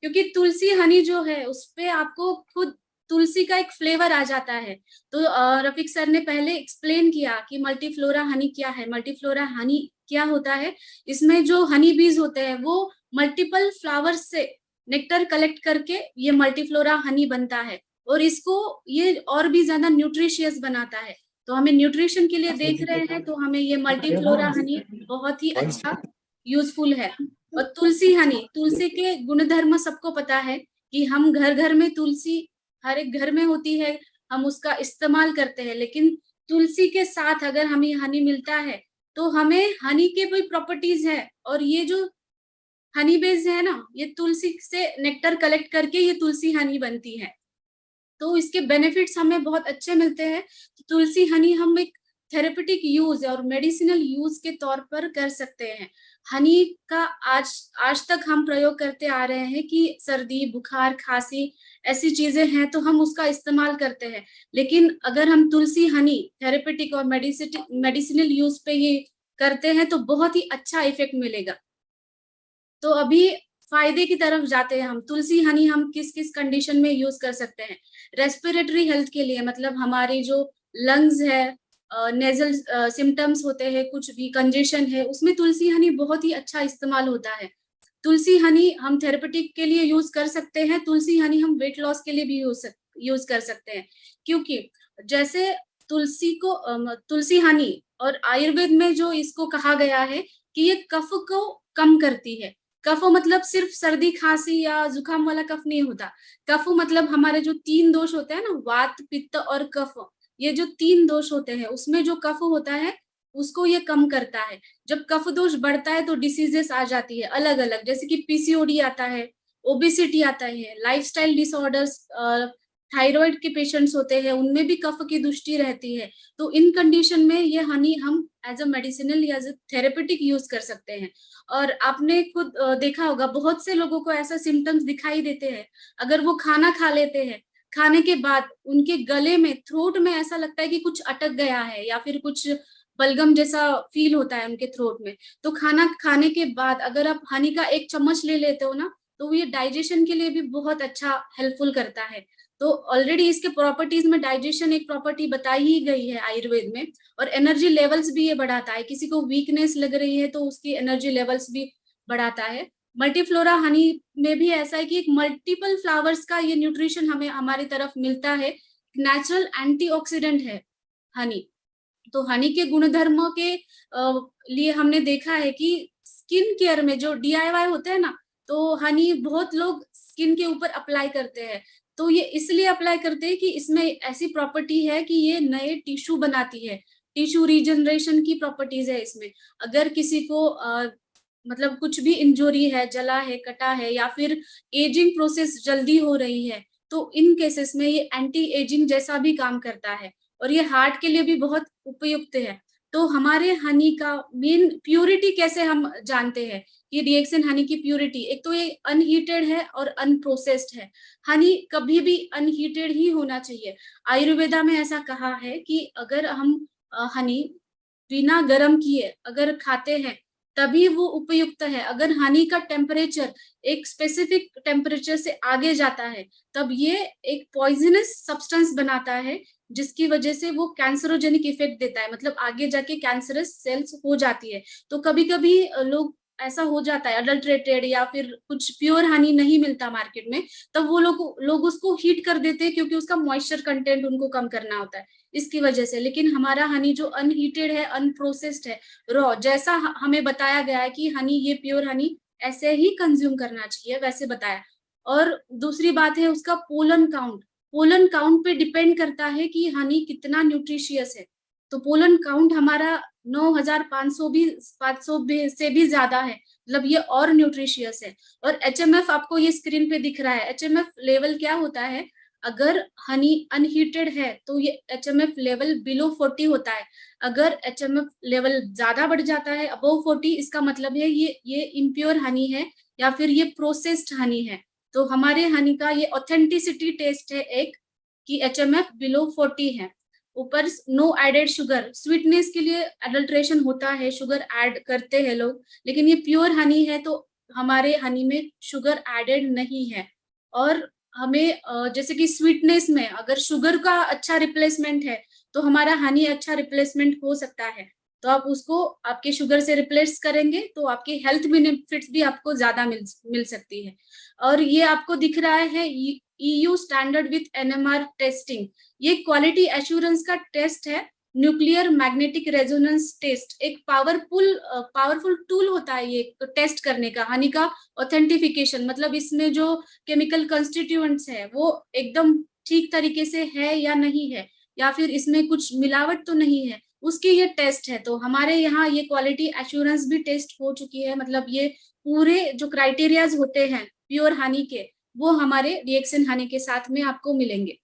क्योंकि तुलसी हनी जो है उस पे आपको खुद तुलसी का एक फ्लेवर आ जाता है। तो रफीक सर ने पहले एक्सप्लेन किया कि मल्टीफ्लोरा हनी क्या है। मल्टीफ्लोरा हनी क्या होता है, इसमें जो हनी बीज होते हैं वो मल्टीपल फ्लावर्स से नेक्टर कलेक्ट करके ये मल्टीफ्लोरा हनी बनता है, और इसको ये और भी ज्यादा न्यूट्रिशियस बनाता है। तो हमें न्यूट्रिशन के लिए देख रहे हैं तो हमें ये मल्टीफ्लोरा हनी बहुत ही अच्छा यूजफुल है। और तुलसी हनी, तुलसी के गुणधर्म सबको पता है कि हम घर घर में तुलसी हर एक घर में होती है, हम उसका इस्तेमाल करते हैं। लेकिन तुलसी के साथ अगर हमें हनी मिलता है तो हमें हनी के भी प्रॉपर्टीज है, और ये जो हनी बेस है ना, ये तुलसी से नेक्टर कलेक्ट करके ये तुलसी हनी बनती है। तो इसके बेनिफिट्स हमें बहुत अच्छे मिलते हैं। तो तुलसी हनी हम एक थेरेपेटिक यूज और मेडिसिनल यूज के तौर पर कर सकते हैं। हनी का आज आज तक हम प्रयोग करते आ रहे हैं कि सर्दी बुखार खांसी ऐसी चीजें हैं तो हम उसका इस्तेमाल करते हैं। लेकिन अगर हम तुलसी हनी थेरेपेटिक और मेडिसिनल यूज पे ये करते हैं तो बहुत ही अच्छा इफेक्ट मिलेगा। तो अभी फायदे की तरफ जाते हैं हम। तुलसी हनी हम किस किस कंडीशन में यूज कर सकते हैं? रेस्पिरेटरी हेल्थ के लिए, मतलब हमारी जो लंग्स है, नेजल सिम्टम्स होते हैं, कुछ भी कंजेशन है, उसमें तुलसी हनी बहुत ही अच्छा इस्तेमाल होता है। तुलसी हनी हम थेरेपेटिक के लिए यूज कर सकते हैं। तुलसी हनी हम वेट लॉस के लिए भी यूज कर सकते हैं। क्योंकि जैसे तुलसी को तुलसी हनी और आयुर्वेद में जो इसको कहा गया है कि ये कफ को कम करती है। कफ मतलब सिर्फ सर्दी खांसी या जुकाम वाला कफ नहीं होता। कफ मतलब हमारे जो तीन दोष होते हैं ना, वात पित्त और कफ, ये जो तीन दोष होते हैं उसमें जो कफ होता है उसको ये कम करता है। जब कफ दोष बढ़ता है तो डिसीजेस आ जाती है अलग अलग, जैसे कि पीसीओडी आता है, ओबेसिटी आता है, लाइफस्टाइल डिसऑर्डर्स, थायराइड के पेशेंट्स होते हैं उनमें भी कफ की दुष्टि रहती है। तो इन कंडीशन में ये हनी हम एज अ मेडिसिनल या एज अ थेरेपेटिक यूज कर सकते हैं। और आपने खुद देखा होगा बहुत से लोगों को ऐसा सिम्टम्स दिखाई देते हैं, अगर वो खाना खा लेते हैं, खाने के बाद उनके गले में थ्रोट में ऐसा लगता है कि कुछ अटक गया है या फिर कुछ बलगम जैसा फील होता है उनके थ्रोट में। तो खाना खाने के बाद अगर आप हनी का एक चम्मच ले लेते हो ना, तो ये डाइजेशन के लिए भी बहुत अच्छा हेल्पफुल करता है। तो ऑलरेडी इसके प्रॉपर्टीज में डाइजेशन एक प्रॉपर्टी बताई ही गई है आयुर्वेद में। और एनर्जी लेवल्स भी ये बढ़ाता है, किसी को वीकनेस लग रही है तो उसकी एनर्जी लेवल्स भी बढ़ाता है। मल्टीफ्लोरा हनी में भी ऐसा है कि एक मल्टीपल फ्लावर्स का ये न्यूट्रिशन हमें हमारी तरफ मिलता है। नेचुरल एंटीऑक्सीडेंट है हनी। तो हनी के गुणधर्मों के लिए हमने देखा है कि स्किन केयर में जो डीआईवाई होते हैं ना, तो हनी बहुत लोग स्किन के ऊपर अप्लाई करते हैं। तो ये इसलिए अप्लाई करते हैं कि इसमें ऐसी प्रॉपर्टी है कि ये नए टिश्यू बनाती है, टिश्यू रीजनरेशन की प्रॉपर्टीज है इसमें। अगर किसी को मतलब कुछ भी इंजरी है, जला है, कटा है, या फिर एजिंग प्रोसेस जल्दी हो रही है, तो इन केसेस में ये एंटी एजिंग जैसा भी काम करता है। और ये हार्ट के लिए भी बहुत उपयुक्त है। तो हमारे हनी का मेन प्यूरिटी कैसे हम जानते हैं कि रिएक्शन हनी की प्यूरिटी, एक तो ये अनहीटेड है और अनप्रोसेस्ड है। हनी कभी भी अनहीटेड ही होना चाहिए। आयुर्वेदा में ऐसा कहा है कि अगर हम हनी बिना गर्म किए अगर खाते हैं तभी वो उपयुक्त है। अगर हनी का टेम्परेचर एक स्पेसिफिक टेम्परेचर से आगे जाता है तब ये एक पॉइजनस सब्सटेंस बनाता है, जिसकी वजह से वो कैंसरोजेनिक इफेक्ट देता है, मतलब आगे जाके कैंसरस सेल्स हो जाती है। तो कभी कभी लोग ऐसा हो जाता है अडल्ट्रेटेड या फिर कुछ प्योर हनी नहीं मिलता मार्केट में, तब वो लोग उसको हीट कर देते हैं क्योंकि उसका मॉइस्चर कंटेंट उनको कम करना होता है इसकी वजह से। लेकिन हमारा हनी जो अनहीटेड है, अनप्रोसेस्ड है, रॉ, जैसा हमें बताया गया है कि हनी ये प्योर हनी ऐसे ही कंज्यूम करना चाहिए वैसे बताया। और दूसरी बात है उसका पोलन काउंट। पोलन काउंट पे डिपेंड करता है कि हनी कितना न्यूट्रिशियस है। तो पोलन काउंट हमारा 9500 भी 500 भी से भी ज्यादा है, मतलब ये और न्यूट्रिशियस है। और एचएमएफ आपको ये स्क्रीन पे दिख रहा है। एचएमएफ लेवल क्या होता है, अगर हनी अनहीटेड है तो ये एचएमएफ लेवल बिलो 40 होता है। अगर एचएमएफ लेवल ज्यादा बढ़ जाता है अबव 40, इसका मतलब है ये इम्प्योर हनी है या फिर ये प्रोसेस्ड हनी है। तो हमारे हनी का ये ऑथेंटिसिटी टेस्ट है एक, कि एचएमएफ बिलो 40 है। ऊपर नो एडेड शुगर, स्वीटनेस के लिए एडल्ट्रेशन होता है, शुगर ऐड करते हैं लोग, लेकिन ये प्योर हनी है तो हमारे हनी में शुगर एडेड नहीं है। और हमें जैसे कि स्वीटनेस में अगर शुगर का अच्छा रिप्लेसमेंट है तो हमारा हनी अच्छा रिप्लेसमेंट हो सकता है। तो आप उसको आपके शुगर से रिप्लेस करेंगे तो आपके हेल्थ बेनिफिट्स भी आपको ज्यादा मिल सकती है। और ये आपको दिख रहा है EU standard with NMR testing. ये क्वालिटी एश्योरेंस का टेस्ट है। न्यूक्लियर मैग्नेटिक रेजोनेंस टेस्ट एक पावरफुल टूल होता है ये टेस्ट करने का हनी का ऑथेंटिफिकेशन, मतलब इसमें जो केमिकल कंस्टिट्यूएंट्स है वो एकदम ठीक तरीके से है या नहीं है, या फिर इसमें कुछ मिलावट तो नहीं है, उसकी ये टेस्ट है। तो हमारे यहाँ ये क्वालिटी एश्योरेंस भी टेस्ट हो चुकी है, मतलब ये पूरे जो क्राइटेरियाज होते हैं प्योर हनी के वो हमारे रिएक्शन हनी के साथ में आपको मिलेंगे।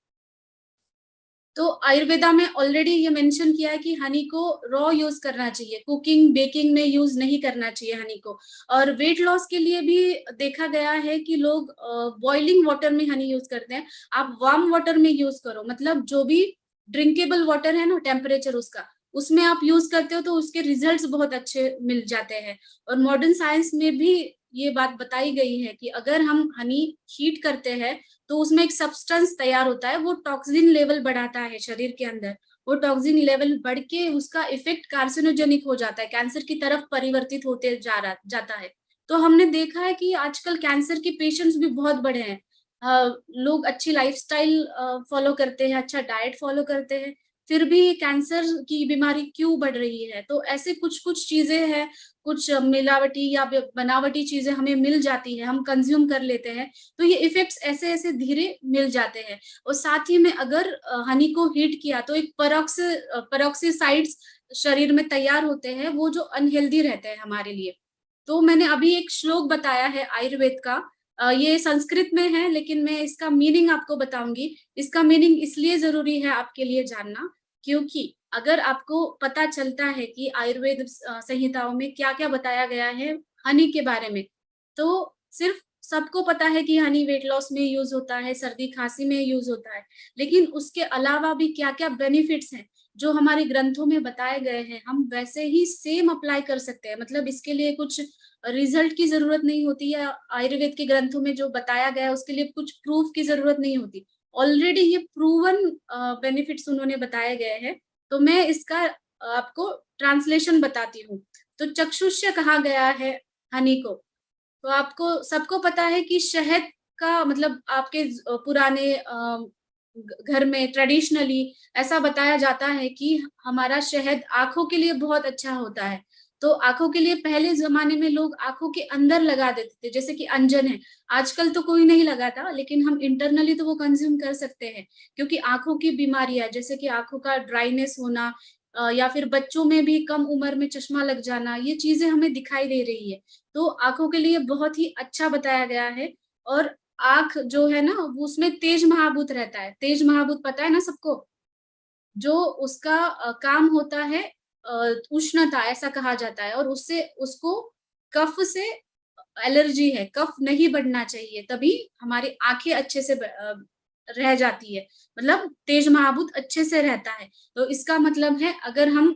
तो आयुर्वेदा में ऑलरेडी ये मेंशन किया है कि हनी को रॉ यूज करना चाहिए, कुकिंग बेकिंग में यूज नहीं करना चाहिए हनी को। और वेट लॉस के लिए भी देखा गया है कि लोग बॉइलिंग वाटर में हनी यूज करते हैं। आप वार्म वाटर में यूज करो, मतलब जो भी ड्रिंकेबल वाटर है ना टेम्परेचर उसका, उसमें आप यूज करते हो तो उसके रिजल्ट्स बहुत अच्छे मिल जाते हैं। और मॉडर्न साइंस में भी ये बात बताई गई है कि अगर हम हनी हीट करते हैं तो उसमें एक सब्सटेंस तैयार होता है, वो टॉक्सिन लेवल बढ़ाता है शरीर के अंदर। वो टॉक्सिन लेवल बढ़ के उसका इफेक्ट कार्सिनोजेनिक हो जाता है, कैंसर की तरफ परिवर्तित होते जाता है। तो हमने देखा है कि आजकल कैंसर के पेशेंट्स भी बहुत बढ़े हैं। लोग अच्छी लाइफस्टाइल फॉलो करते हैं, अच्छा डाइट फॉलो करते हैं, फिर भी कैंसर की बीमारी क्यों बढ़ रही है? तो ऐसे कुछ कुछ चीजें हैं, कुछ मिलावटी या बनावटी चीजें हमें मिल जाती है, हम कंज्यूम कर लेते हैं, तो ये इफेक्ट्स ऐसे ऐसे धीरे मिल जाते हैं। और साथ ही में अगर हनी को हीट किया तो एक पेरोक्सीसाइड्स शरीर में तैयार होते हैं, वो जो अनहेल्दी रहते हैं हमारे लिए। तो मैंने अभी एक श्लोक बताया है आयुर्वेद का, ये संस्कृत में है लेकिन मैं इसका मीनिंग आपको बताऊंगी। इसका मीनिंग इसलिए जरूरी है आपके लिए जानना, क्योंकि अगर आपको पता चलता है कि आयुर्वेद संहिताओं में क्या क्या बताया गया है हनी के बारे में, तो सिर्फ सबको पता है कि हनी वेट लॉस में यूज होता है, सर्दी खांसी में यूज होता है, लेकिन उसके अलावा भी क्या क्या बेनिफिट्स हैं जो हमारे ग्रंथों में बताए गए हैं, हम वैसे ही सेम अप्लाई कर सकते हैं। मतलब इसके लिए कुछ रिजल्ट की जरूरत नहीं होती है, आयुर्वेद के ग्रंथों में जो बताया गया है उसके लिए कुछ प्रूफ की जरूरत नहीं होती। ऑलरेडी ये प्रूवन बेनिफिट्स उन्होंने बताए गए हैं। तो मैं इसका आपको ट्रांसलेशन बताती हूँ। तो चक्षुष्य कहा गया है हनी को। तो आपको सबको पता है कि शहद का मतलब आपके पुराने घर में ट्रेडिशनली ऐसा बताया जाता है कि हमारा शहद आंखों के लिए बहुत अच्छा होता है। तो आंखों के लिए पहले जमाने में लोग आंखों के अंदर लगा देते थे, जैसे कि अंजन है। आजकल तो कोई नहीं लगाता, लेकिन हम इंटरनली तो वो कंज्यूम कर सकते हैं, क्योंकि आंखों की बीमारियां जैसे कि आंखों का ड्राइनेस होना या फिर बच्चों में भी कम उम्र में चश्मा लग जाना, ये चीजें हमें दिखाई दे रही है। तो आंखों के लिए बहुत ही अच्छा बताया गया है। और आंख जो है ना वो उसमें तेज महाभूत रहता है। तेज महाभूत पता है ना सबको, जो उसका काम होता है उष्णता, ऐसा कहा जाता है। और उससे उसको कफ से एलर्जी है, कफ नहीं बढ़ना चाहिए, तभी हमारी आंखें अच्छे से रह जाती है, मतलब तेज महाभूत अच्छे से रहता है। तो इसका मतलब है अगर हम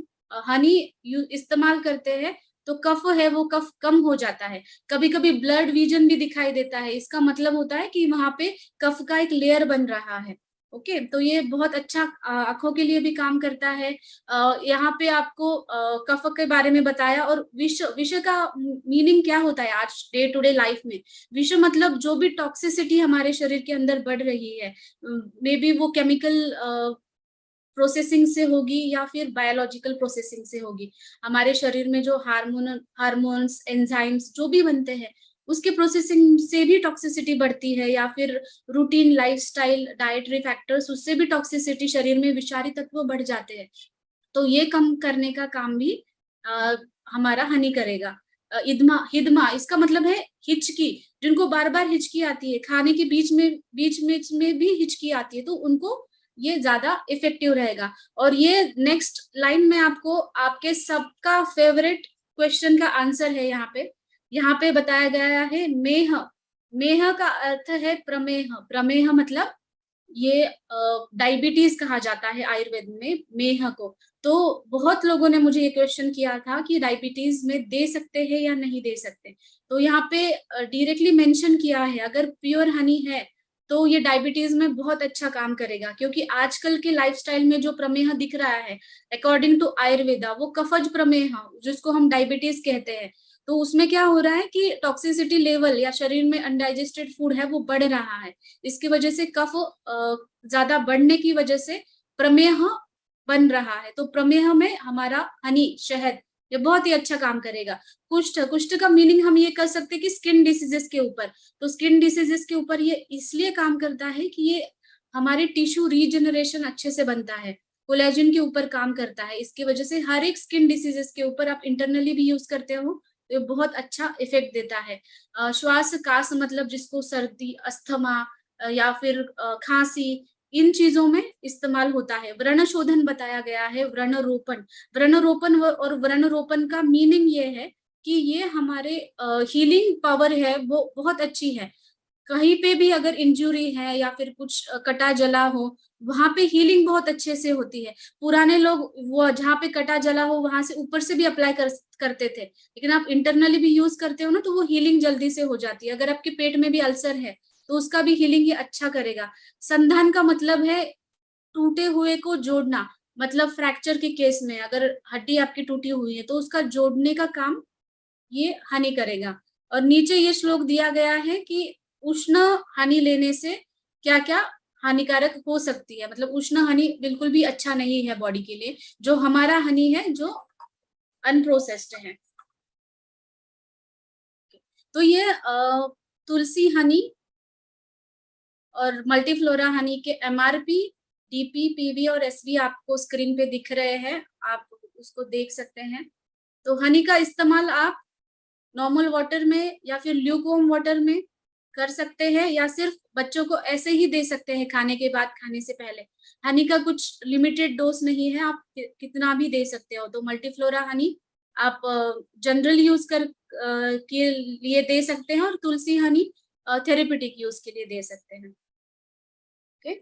हनी इस्तेमाल करते हैं तो कफ है वो कफ कम हो जाता है। कभी कभी ब्लड विजन भी दिखाई देता है, इसका मतलब होता है कि वहां पे कफ का एक लेयर बन रहा है। ओके, तो ये बहुत अच्छा आंखों के लिए भी काम करता है। यहाँ पे आपको कफ के बारे में बताया। और विष विष का मीनिंग क्या होता है आज डे टू डे लाइफ में? विष मतलब जो भी टॉक्सिसिटी हमारे शरीर के अंदर बढ़ रही है, मे बी वो केमिकल प्रोसेसिंग से होगी या फिर बायोलॉजिकल प्रोसेसिंग से होगी। हमारे शरीर में जो हार्मोन्स एंजाइम्स जो भी बनते हैं उसके प्रोसेसिंग से भी टॉक्सिसिटी बढ़ती है, या फिर रूटीन लाइफस्टाइल डाइटरी फैक्टर्स उससे भी टॉक्सिसिटी शरीर में विषारी तत्व बढ़ जाते हैं। तो ये कम करने का काम भी आ, हमारा हनी करेगा। इदमा हिदमा इसका मतलब है हिचकी, जिनको बार बार हिचकी आती है, खाने के बीच में भी हिचकी आती है, तो उनको ये ज्यादा इफेक्टिव रहेगा। और ये नेक्स्ट लाइन में आपको आपके सबका फेवरेट क्वेश्चन का आंसर है। यहाँ पे बताया गया है मेह। मेह का अर्थ है प्रमेह। प्रमेह मतलब ये डायबिटीज कहा जाता है आयुर्वेद में मेह को। तो बहुत लोगों ने मुझे ये क्वेश्चन किया था कि डायबिटीज में दे सकते हैं या नहीं दे सकते। तो यहाँ पे डायरेक्टली मेंशन किया है, अगर प्योर हनी है तो ये डायबिटीज में बहुत अच्छा काम करेगा, क्योंकि आजकल के लाइफस्टाइल में जो प्रमेह दिख रहा है अकॉर्डिंग टू आयुर्वेदा, वो कफज प्रमेह जिसको हम डायबिटीज कहते हैं। तो उसमें क्या हो रहा है कि टॉक्सिसिटी लेवल या शरीर में अनडाइजेस्टेड फूड है वो बढ़ रहा है, इसकी वजह से कफ ज्यादा बढ़ने की वजह से प्रमेह बन रहा है। तो प्रमेह में हमारा हनी, शहद, ये बहुत ही अच्छा काम करेगा। कुष्ठ, कुष्ठ का मीनिंग हम ये कर सकते हैं कि स्किन डिसीजेस के ऊपर। तो स्किन डिसीजेस के ऊपर ये इसलिए काम करता है कि ये हमारे टिश्यू रीजनरेशन अच्छे से बनता है, कोलेजन के ऊपर काम करता है, इसकी वजह से हर एक स्किन डिसीजेस के ऊपर आप इंटरनली भी यूज करते हो तो ये बहुत अच्छा इफेक्ट देता है। श्वास कास मतलब जिसको सर्दी, अस्थमा या फिर खांसी, इन चीजों में इस्तेमाल होता है। व्रण शोधन बताया गया है, व्रण रोपण। व्रण रोपण और व्रण रोपण का मीनिंग ये है कि ये हमारे हीलिंग पावर है वो बहुत अच्छी है। कहीं पे भी अगर इंजुरी है या फिर कुछ कटा जला हो, वहां पे हीलिंग बहुत अच्छे से होती है। पुराने लोग वो जहाँ पे कटा जला हो वहां से ऊपर से भी अप्लाई करते थे, लेकिन आप इंटरनली भी यूज करते हो ना तो वो हीलिंग जल्दी से हो जाती है। अगर आपके पेट में भी अल्सर है तो उसका भी हीलिंग ये अच्छा करेगा। संधान का मतलब है टूटे हुए को जोड़ना, मतलब फ्रैक्चर के केस में अगर हड्डी आपकी टूटी हुई है तो उसका जोड़ने का काम ये हनी करेगा। और नीचे ये श्लोक दिया गया है कि उष्ण हनी लेने से क्या क्या हानिकारक हो सकती है, मतलब उष्ण हनी बिल्कुल भी अच्छा नहीं है बॉडी के लिए, जो हमारा हनी है जो अनप्रोसेस्ड है। तो ये तुलसी हनी और मल्टीफ्लोरा हनी के एमआरपी, डीपी, पीवी और एसवी आपको स्क्रीन पे दिख रहे हैं, आप उसको देख सकते हैं। तो हनी का इस्तेमाल आप नॉर्मल वाटर में या फिर ल्यूकवार्म वाटर में कर सकते हैं, या सिर्फ बच्चों को ऐसे ही दे सकते हैं खाने के बाद, खाने से पहले। हनी का कुछ लिमिटेड डोज नहीं है, आप कितना भी दे सकते हो। तो मल्टीफ्लोरा हनी आप जनरल यूज के लिए दे सकते हैं, और तुलसी हनी थेरेपेटिक यूज के लिए दे सकते हैं। ओके।